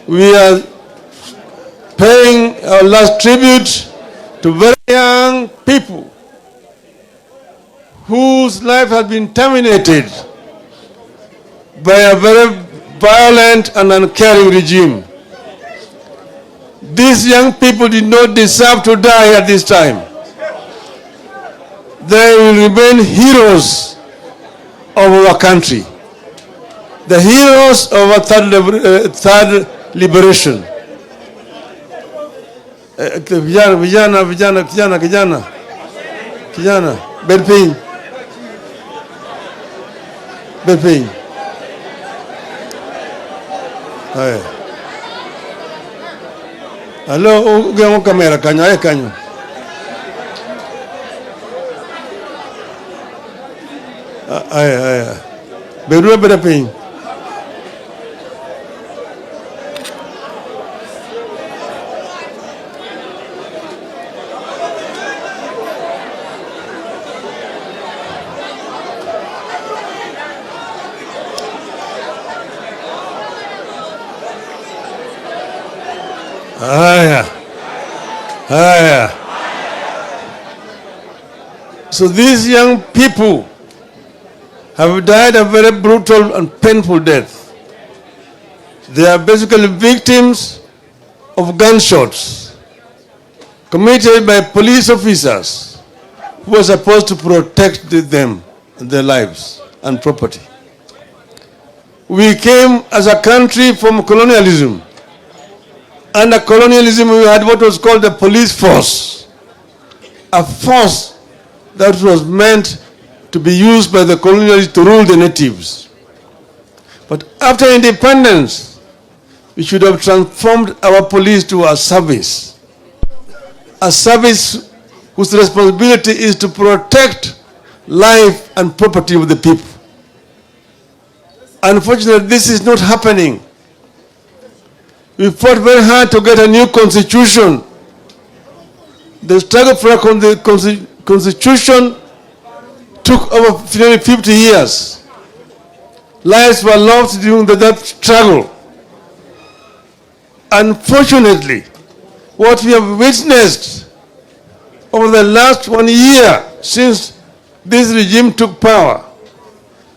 we are paying our last tribute to very young people whose life has been terminated by a very violent and uncaring regime. These young people did not deserve to die at this time. They will remain heroes of our country, the heroes of our third liberation. Kijana, Belping. Haya. Hello, ugemo kamera kanyo. Haya. Berua Belping. Haya. So these young people have died a very brutal and painful death. They are basically victims of gunshots committed by police officers who were supposed to protect them and their lives and property. We came as a country from colonialism. Under colonialism, we had what was called the police force, a force that was meant to be used by the colonialists to rule the natives. But after independence, we should have transformed our police to a service whose responsibility is to protect life and property of the people. Unfortunately, this is not happening. We fought very hard to get a new constitution. The struggle for a constitution took over 50 years. Lives were lost during that struggle. Unfortunately, what we have witnessed over the last 1 year since this regime took power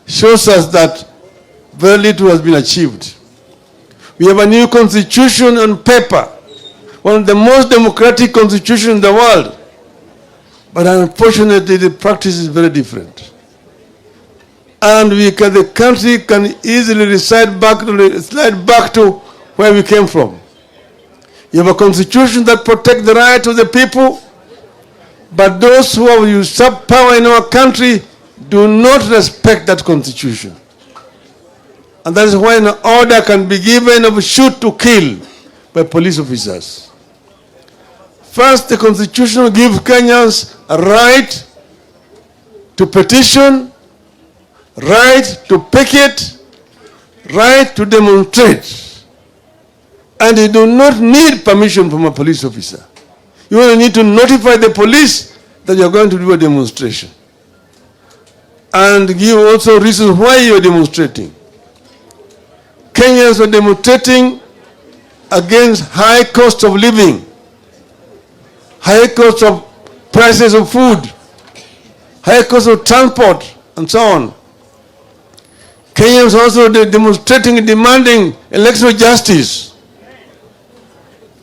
shows us that very little has been achieved. We have a new constitution on paper, one of the most democratic constitutions in the world. But unfortunately, the practice is very different. And the country can easily slide back to where we came from. You have a constitution that protects the right of the people, but those who have usurped power in our country do not respect that constitution. And that is why an order can be given of shoot to kill by police officers. First, the Constitution gives Kenyans a right to petition, right to picket, right to demonstrate. And you do not need permission from a police officer. You only need to notify the police that you are going to do a demonstration. And give also reasons why you are demonstrating. Kenyans were demonstrating against high cost of living, high cost of prices of food, high cost of transport, and so on. Kenyans also demonstrating and demanding electoral justice.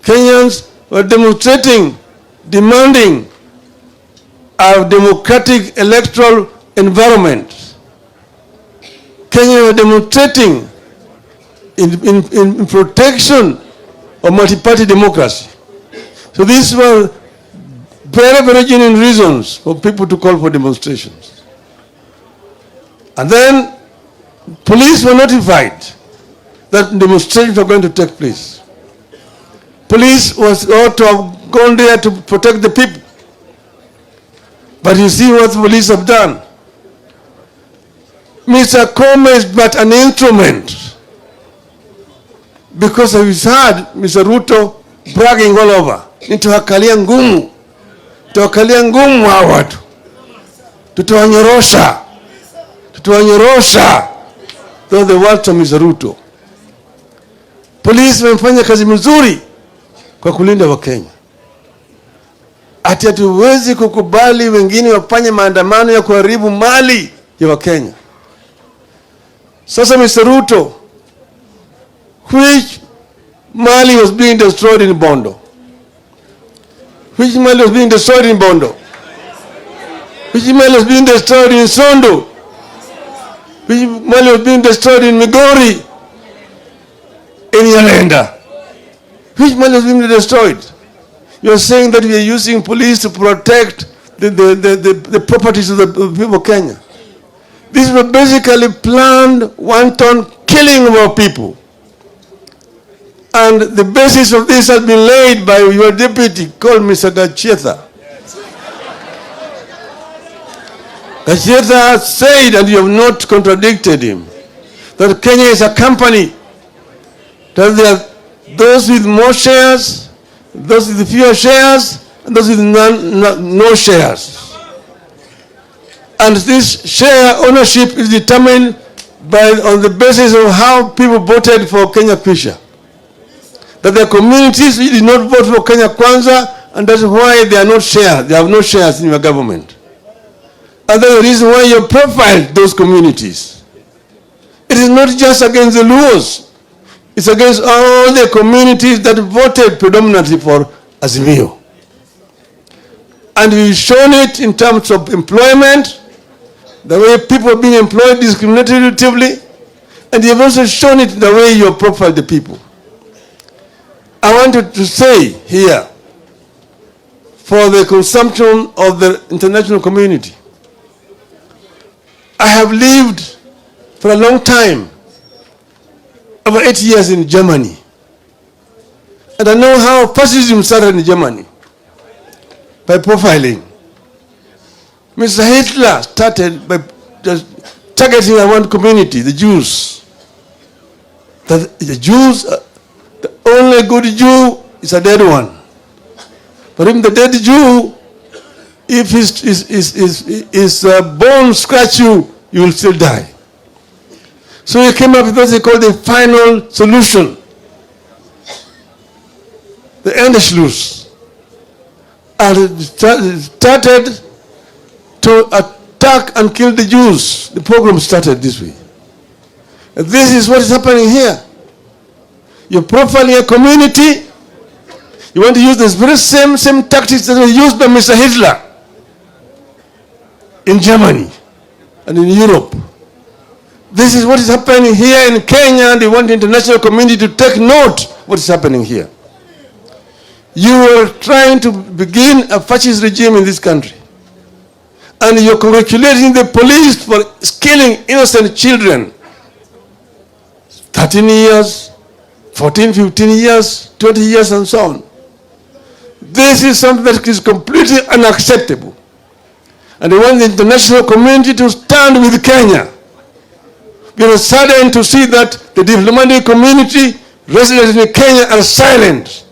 Kenyans were demonstrating, demanding a democratic electoral environment. Kenyans were demonstrating in protection of multi-party democracy. So these were very, very genuine reasons for people to call for demonstrations. And then police were notified that demonstrations were going to take place. Police was ought to have gone there to protect the people. But you see what the police have done. Mr. Kome is but an instrument, because we've heard Mr. Ruto bragging all over. Nitawakalia ngumu. Tutawakalia ngumu hawa watu. Tutawanyorosha. Those are the words of Mr. Ruto. Polisi wamefanya kazi mzuri kwa kulinda Wakenya. Ati hatuwezi kukubali wengine wafanye maandamano ya kuharibu mali ya Wakenya. Sasa Mr. Ruto, which mali was being destroyed in Bondo? Which mali was being destroyed in Bondo? Which mali was being destroyed in Sondo? Which mali was being destroyed in Migori? In Yalenda? Which mali was being destroyed? You are saying that we are using police to protect the properties of the people of Kenya. This was basically planned wanton killing of our people. And the basis of this has been laid by your deputy called Mr. Gachetha. Gachetha said, and you have not contradicted him, that Kenya is a company, that there are those with more shares, those with fewer shares, and those with no shares. And this share ownership is determined on the basis of how people voted for Kenya Kwisha. That there are communities who did not vote for Kenya Kwanza, and that's why they are not shares. They have no shares in your government. And that's the reason why you profiled those communities. It is not just against the Luos. It's against all the communities that voted predominantly for Azimio. And we've shown it in terms of employment, the way people are being employed discriminatively, and you've also shown it in the way you profile the people. I wanted to say here, for the consumption of the international community, I have lived for a long time, over 8 years in Germany. And I know how fascism started in Germany, by profiling. Mr. Hitler started by just targeting one community, the Jews. That the Jews, the only good Jew is a dead one. But even the dead Jew, if his bone scratch you, you will still die. So he came up with what they call the final solution, the Endschluss. And it started to attack and kill the Jews. The program started this way. And this is what is happening here. You're profiling a community. You want to use the very same tactics that were used by Mr. Hitler in Germany and in Europe. This is what is happening here in Kenya, and they want the international community to take note of what is happening here. You are trying to begin a fascist regime in this country, and you're congratulating the police for killing innocent children. 13 years, 14, 15 years, 20 years, and so on. This is something that is completely unacceptable. And they want the international community to stand with Kenya. We are saddened to see that the diplomatic community residents in Kenya are silent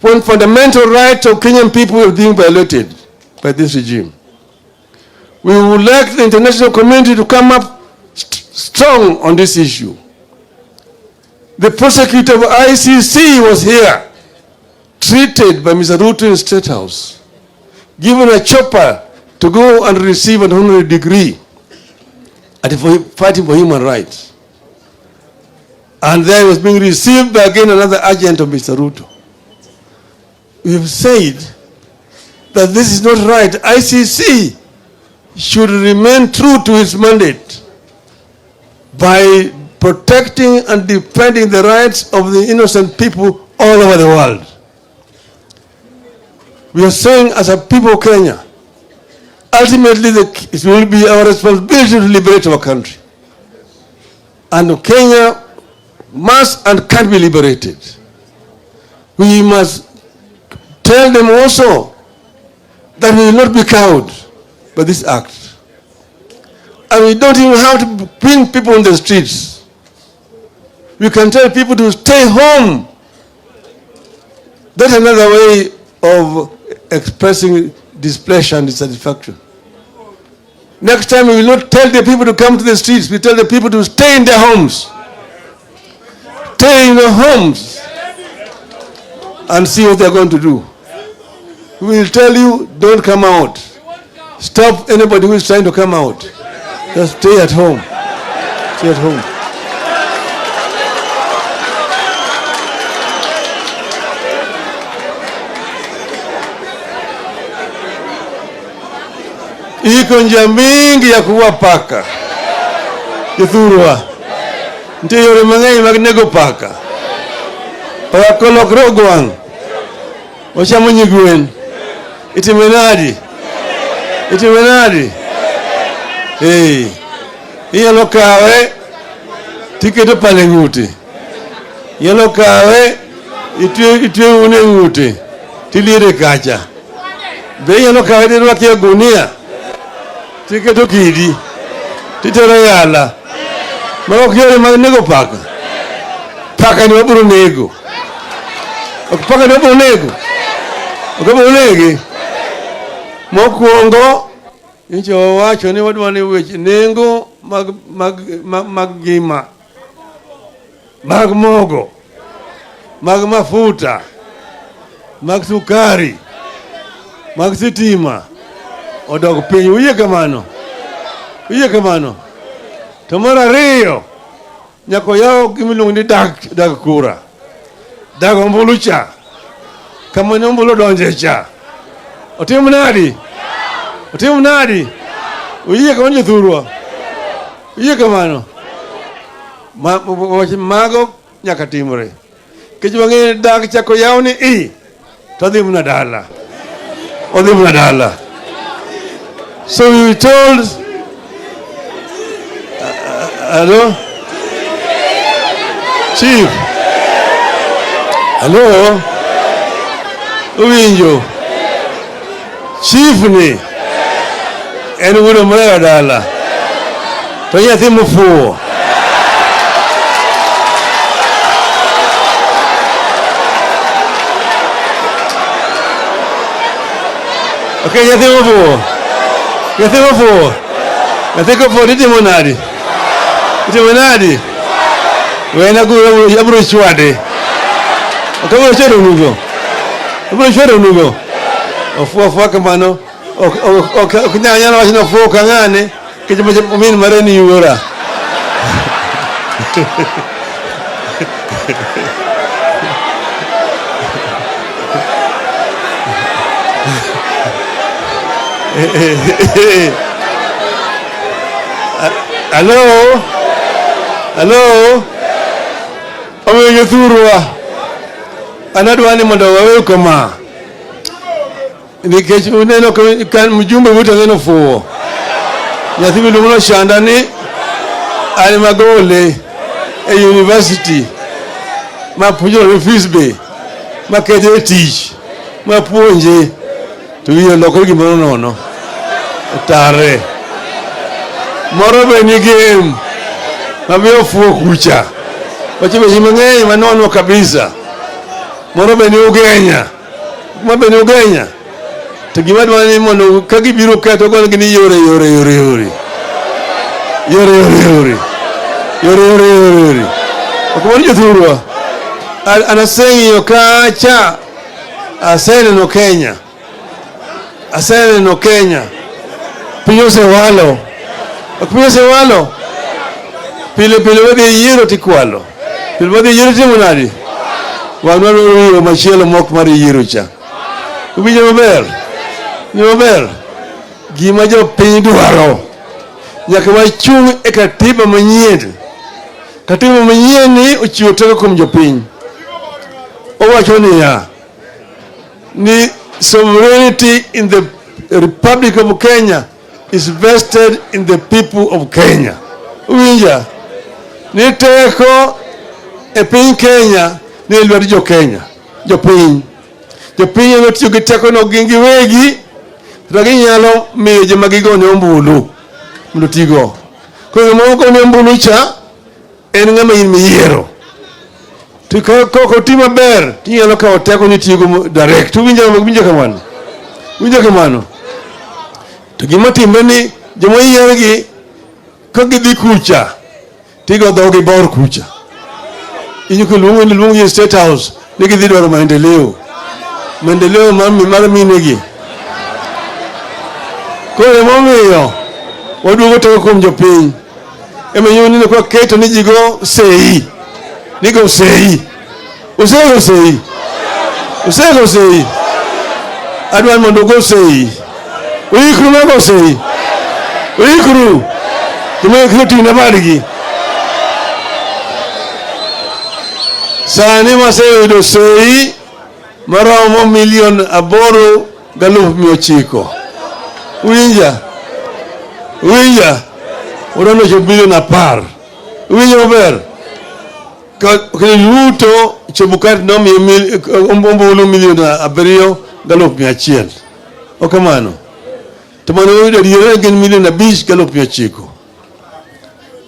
when fundamental rights of Kenyan people are being violated by this regime. We would like the international community to come up strong on this issue. The prosecutor of ICC was here, treated by Mr. Ruto in State House, given a chopper to go and receive an honorary degree at fighting for human rights. And there was being received by again another agent of Mr. Ruto. We have said that this is not right. ICC should remain true to its mandate by protecting and defending the rights of the innocent people all over the world. We are saying as a people of Kenya, ultimately it will be our responsibility to liberate our country. And Kenya must and can be liberated. We must tell them also that we will not be cowed by this act. And we don't even have to bring people on the streets. We can tell people to stay home. That's another way of expressing displeasure and dissatisfaction. Next time we will not tell the people to come to the streets. We tell the people to stay in their homes. stay in the homes and see what they're going to do. We will tell you, don't come out. Stop anybody who is trying to come out. Just stay at home. Stay at home. Iko njia mingi ya kuua paka. Ithurwa. Ntie yore mang'eny mag nego paka. Paka kolokre gwang'. Ochamo nyigwen. Itimenadi. Itimenadi. Hey. Inyalo kawe tiketo pale ng'ute. Inyalo kawe itwe une ng'ute. Tiliere kacha. Be inyalo kawe tirwaki e gunia. Tiketo kidi. Titero yala. Mago kiyore mag nego paka. Paka ni waburo nego. Paka ni waburo nego. Okaburo negi. Mokwongo incho wacho ni wadwa ni weche nengo mag gima. Mag mogo. Mag mafuta. Mag sukari. Mag sitima. Odog piny. Uye kamano. Uye kamano. To mar ariyo nyako yawo gimiluongo ni dag kura. Dag ombulu cha. Kama ni ombulu donje cha. Otim nadi? Otim nadi? Uye kamano jothurwa. Uye kamano. Mago nyaka timore. Kech wang'e dag chako yawo ni to odhi mna dala. Odhi mna dala. So we were told, hello? Chief? Hello? Uwinjo? Chief ni? En wuono mreyo dala. To nyathi mofuwo. Okay, nyathi mofuwo. Nyathi mofuwo. Nyathi kofuwo titimo nadi? Titimo nadi? Wena guro abro chwade. Okabro chwade nugo. Abro chwade nugo. Ofuwa kamano. Ok nyanya wacho no fuwo kang'ane. Kech min mare ni yuora. Hello? Hello? Owe jothurwa. Anadwa ni mondo wawe kama. Nikech uneno kan mjumbe wuto ngeno fuwo. Nyathi miluongo no shanda ni ani magole e university. Ma puonjore fees be. Ma kete tich. Ma puonje. To wiye lokore gimoro nono. Tare. Moro be ni game. Mabiro fuwo kucha. Wacho be mang'eny manono kabisa. Moro be ni ugenya. Kuma be ni ugenya. To gima dwa ni mondo ka gibiro keto gon gini yore. Okumoni jothurwa. Anaseng'iyo kacha. Aseneno Kenya. Aseneno Kenya. Piny osewalo. Piny osewalo. Pile wadhi yiero tikwalo. Pile wadhi yiero timo nadi? Wanwa riyo machielo mok mar yiero cha. Uwinjo maber? Uwinjo maber? Gima jo piny dwaro. Nyaka wachung' e katiba manyien. Katiba manyien ni ochiwo teko kuom jopiny. Owacho niya, ni sovereignty in the Republic of Kenya is vested in the people of Kenya. Uwinja? Ni teko e piny Kenya ni lwet jo Kenya. Jopiny. Jopiny ema tiyo gi teko no gin giwegi. To ginyalo miyo joma gigone ombulu. Mondo tigo. Koro moko ne ombulu cha en ng'ama in miyiero. To koko ti maber, tinyalo kawo teko ni tigo direct. Uwinjo kamano. Uwinjo kamano. To gima timbe ni joma yiergi ka gidhi kucha tigo dhogi bor kucha. Inyuko lungu State House. Niki dhidwaro maendeleo. Maendeleo mara minegi. Kore momiyo. Wadugo to kuom jopiny. Ema yoni kwa keto ni jigo sei. Nigo sei. Usego sei. Usego sei. Adwan mondo go sei. Uikru mago sei. Uikru. Tumekiro tina barigi. Sani maseyudo sei maromo milion 8,900,000. Winja. Urono cho bilion 10. Winja maber. Kile luto chebukati nomi ombulu milion 7,100,000. Okamano. Tomano yudo diere gen milion 5,900,000.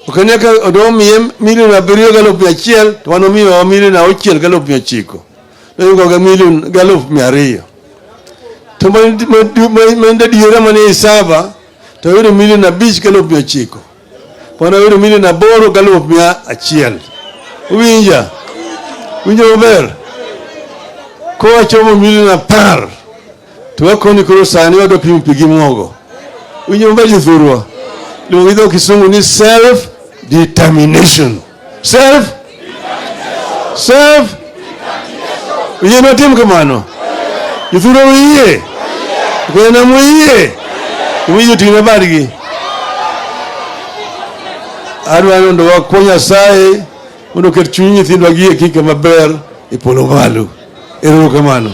Okanyaka odomi milion 7,100,000, tomano miyo milion 6,900,000. Noyugo ga milion 200,000. Tomano diere mane isaba to yudo milion 5,900,000. Pona yudo milion 8,100,000. Winja maber. Koa chomo milion 10. To wakoni koro sani wado pigi mogo. Winja maber jithurwa. Luongo kisungu ni self determination. Self. Winja notim kamano. Jithurwa wiye. Kwena muiye. Winja tina bargi. Adwano ndo wakonya sae. Uno ket chuny nyithindwa gi kika maber e polo malo. Erokamano.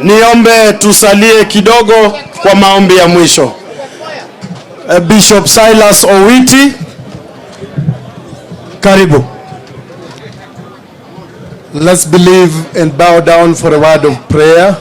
Niombe tusalie kidogo kwa maombi ya mwisho. Bishop Silas Owiti, karibu. Let's believe and bow down for a word of prayer.